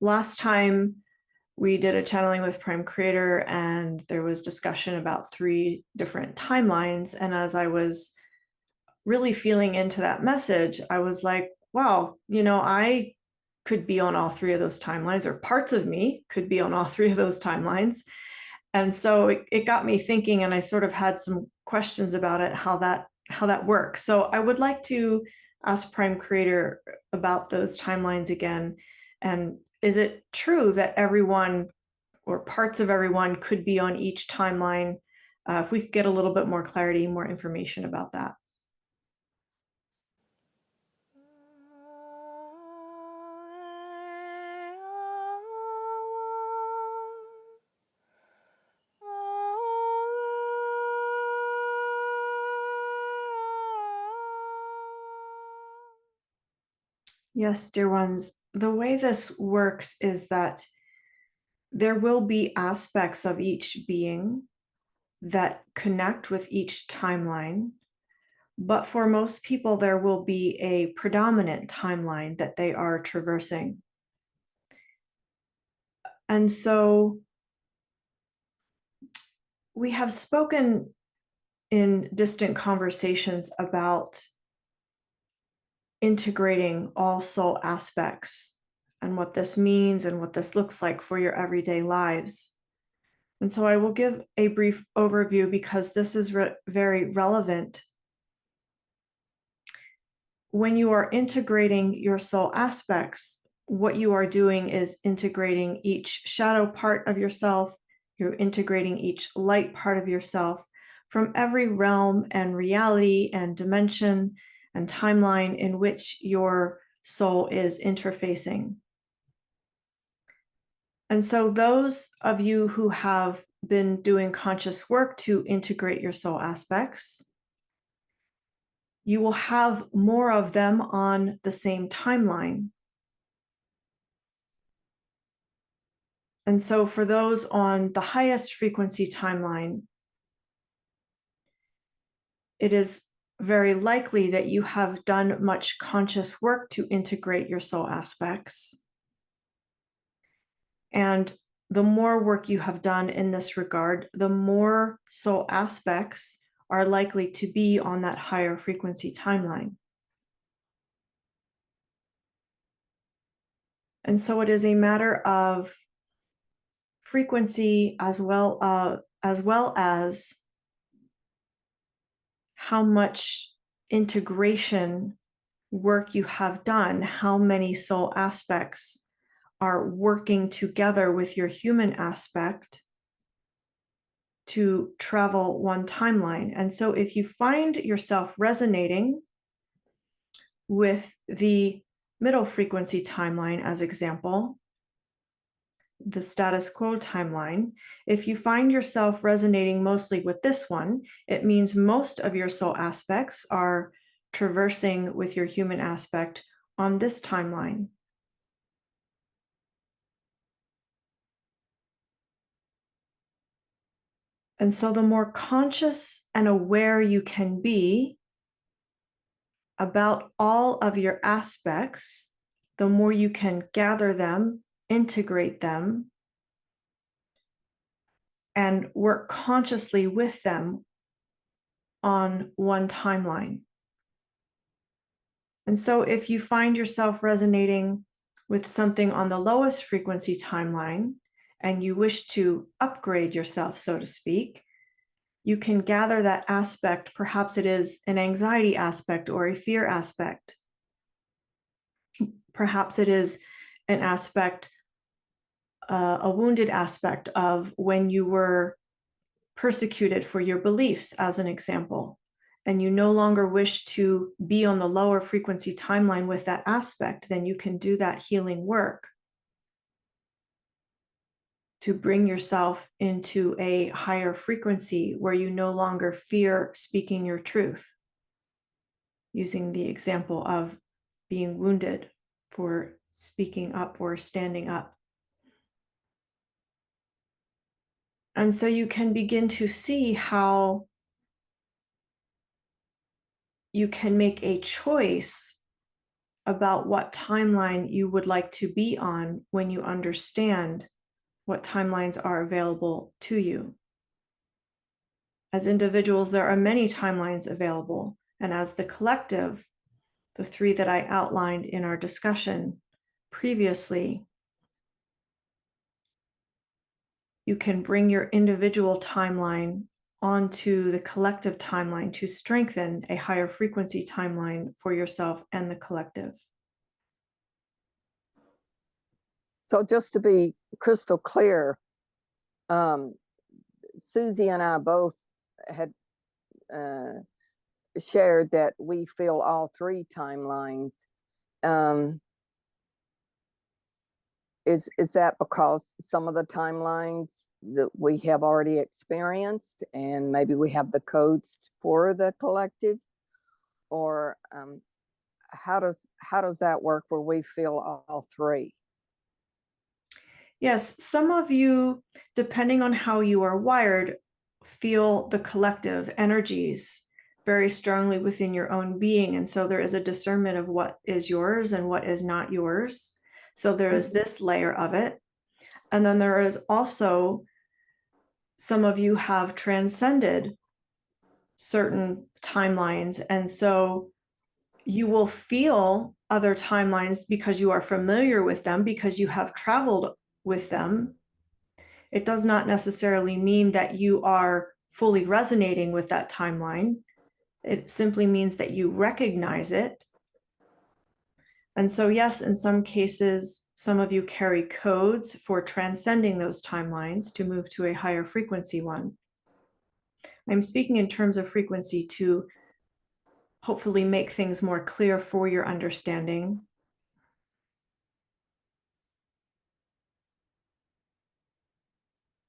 last time we did a channeling with Prime Creator, and there was discussion about 3 different timelines. And as I was really feeling into that message, I was like, wow, I could be on all 3 of those timelines, or parts of me could be on all 3 of those timelines. And so it got me thinking, and I sort of had some questions about it, how that works. So I would like to ask Prime Creator about those timelines again. And is it true that everyone or parts of everyone could be on each timeline? If we could get a little bit more clarity, more information about that. Yes, dear ones, the way this works is that there will be aspects of each being that connect with each timeline. But for most people, there will be a predominant timeline that they are traversing. And so we have spoken in distant conversations about integrating all soul aspects and what this means and what this looks like for your everyday lives. And so I will give a brief overview because this is very relevant. When you are integrating your soul aspects, what you are doing is integrating each shadow part of yourself. You're integrating each light part of yourself from every realm and reality and dimension and timeline in which your soul is interfacing. And so those of you who have been doing conscious work to integrate your soul aspects, you will have more of them on the same timeline. And so for those on the highest frequency timeline, it is very likely that you have done much conscious work to integrate your soul aspects. And the more work you have done in this regard, the more soul aspects are likely to be on that higher frequency timeline. And so it is a matter of frequency as well as how much integration work you have done, how many soul aspects are working together with your human aspect to travel one timeline. And so if you find yourself resonating with the middle frequency timeline, as example, the status quo timeline, if you find yourself resonating mostly with this one, it means most of your soul aspects are traversing with your human aspect on this timeline. And so the more conscious and aware you can be about all of your aspects, the more you can gather them, integrate them, and work consciously with them on one timeline. And so if you find yourself resonating with something on the lowest frequency timeline and you wish to upgrade yourself, so to speak, you can gather that aspect. Perhaps it is an anxiety aspect or a fear aspect. Perhaps it is an aspect, a wounded aspect of when you were persecuted for your beliefs, as an example, and you no longer wish to be on the lower frequency timeline with that aspect, then you can do that healing work to bring yourself into a higher frequency where you no longer fear speaking your truth, using the example of being wounded for speaking up or standing up. And so you can begin to see how you can make a choice about what timeline you would like to be on when you understand what timelines are available to you. As individuals, there are many timelines available, and as the collective, the three that I outlined in our discussion previously, you can bring your individual timeline onto the collective timeline to strengthen a higher frequency timeline for yourself and the collective. So just to be crystal clear, Susie and I both had shared that we feel all three timelines. Is that because some of the timelines that we have already experienced, and maybe we have the codes for the collective, or how does that work where we feel all three? Yes, some of you, depending on how you are wired, feel the collective energies very strongly within your own being. And so there is a discernment of what is yours and what is not yours. So there is this layer of it. And then there is also some of you have transcended certain timelines. And so you will feel other timelines because you are familiar with them, because you have traveled with them. It does not necessarily mean that you are fully resonating with that timeline. It simply means that you recognize it. And so, yes, in some cases, some of you carry codes for transcending those timelines to move to a higher frequency one. I'm speaking in terms of frequency to hopefully make things more clear for your understanding.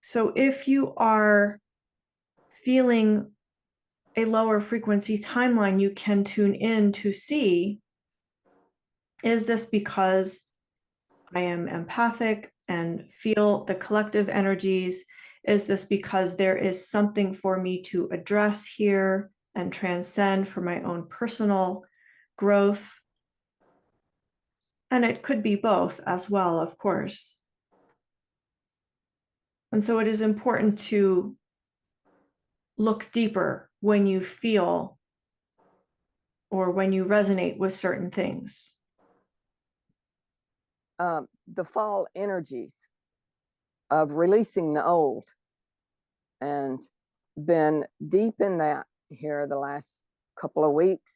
So if you are feeling a lower frequency timeline, you can tune in to see, is this because I am empathic and feel the collective energies? Is this because there is something for me to address here and transcend for my own personal growth? And it could be both as well, of course. And so it is important to look deeper when you feel or when you resonate with certain things. The fall energies of releasing the old, and been deep in that here the last couple of weeks.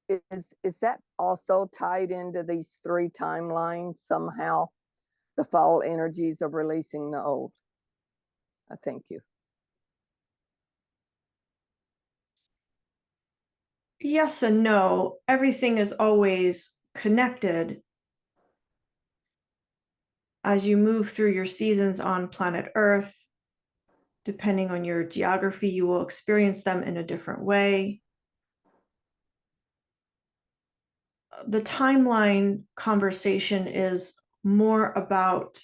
Is that also tied into these three timelines somehow? The fall energies of releasing the old. Thank you. Yes and no. Everything is always connected. As you move through your seasons on planet Earth, depending on your geography, you will experience them in a different way. The timeline conversation is more about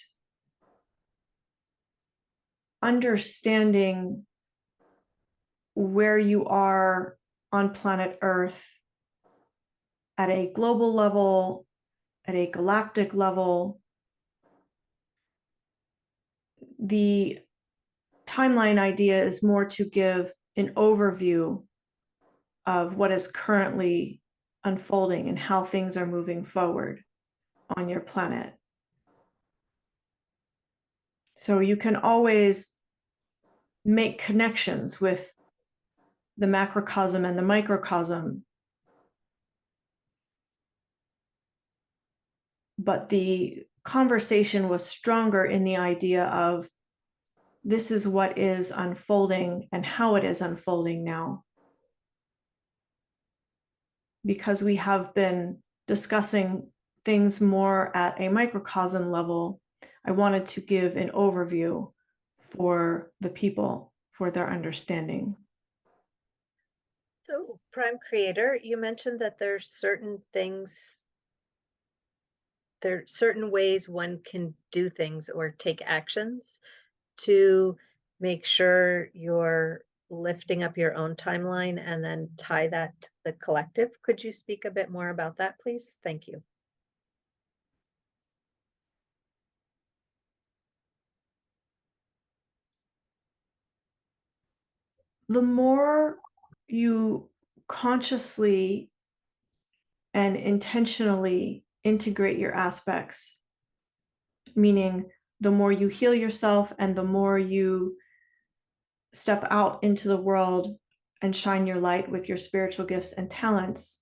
understanding where you are on planet Earth at a global level, at a galactic level. The timeline idea is more to give an overview of what is currently unfolding and how things are moving forward on your planet. So you can always make connections with the macrocosm and the microcosm. But the conversation was stronger in the idea of this is what is unfolding and how it is unfolding now. Because we have been discussing things more at a microcosm level, I wanted to give an overview for the people, for their understanding. So, Prime Creator, you mentioned that there's certain things, there are certain ways one can do things or take actions to make sure your lifting up your own timeline and then tie that to the collective. Could you speak a bit more about that, please? Thank you. The more you consciously and intentionally integrate your aspects, meaning the more you heal yourself and the more you step out into the world and shine your light with your spiritual gifts and talents,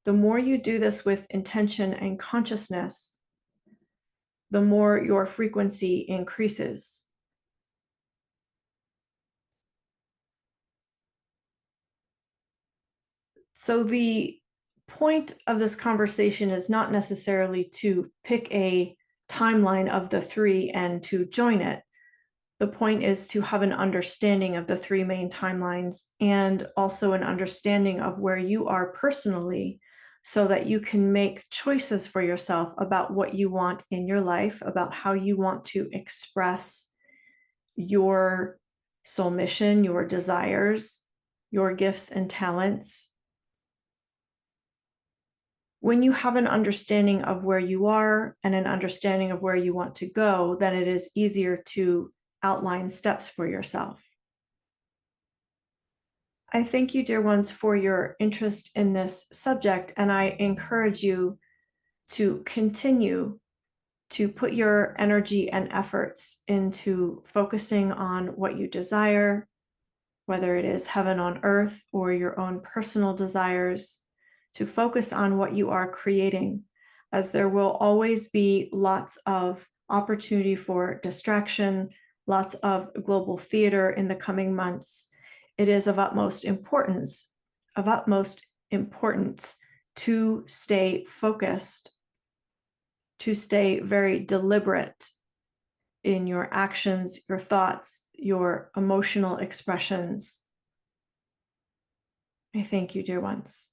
the more you do this with intention and consciousness, the more your frequency increases. So the point of this conversation is not necessarily to pick a timeline of the three and to join it. The point is to have an understanding of the three main timelines and also an understanding of where you are personally so that you can make choices for yourself about what you want in your life, about how you want to express your soul mission, your desires, your gifts and talents. When you have an understanding of where you are and an understanding of where you want to go, then it is easier to outline steps for yourself. I thank you, dear ones, for your interest in this subject, and I encourage you to continue to put your energy and efforts into focusing on what you desire, whether it is heaven on earth or your own personal desires, to focus on what you are creating, as there will always be lots of opportunity for distraction, lots of global theater in the coming months. It is of utmost importance to stay focused, to stay very deliberate in your actions, your thoughts, your emotional expressions. I thank you, dear ones.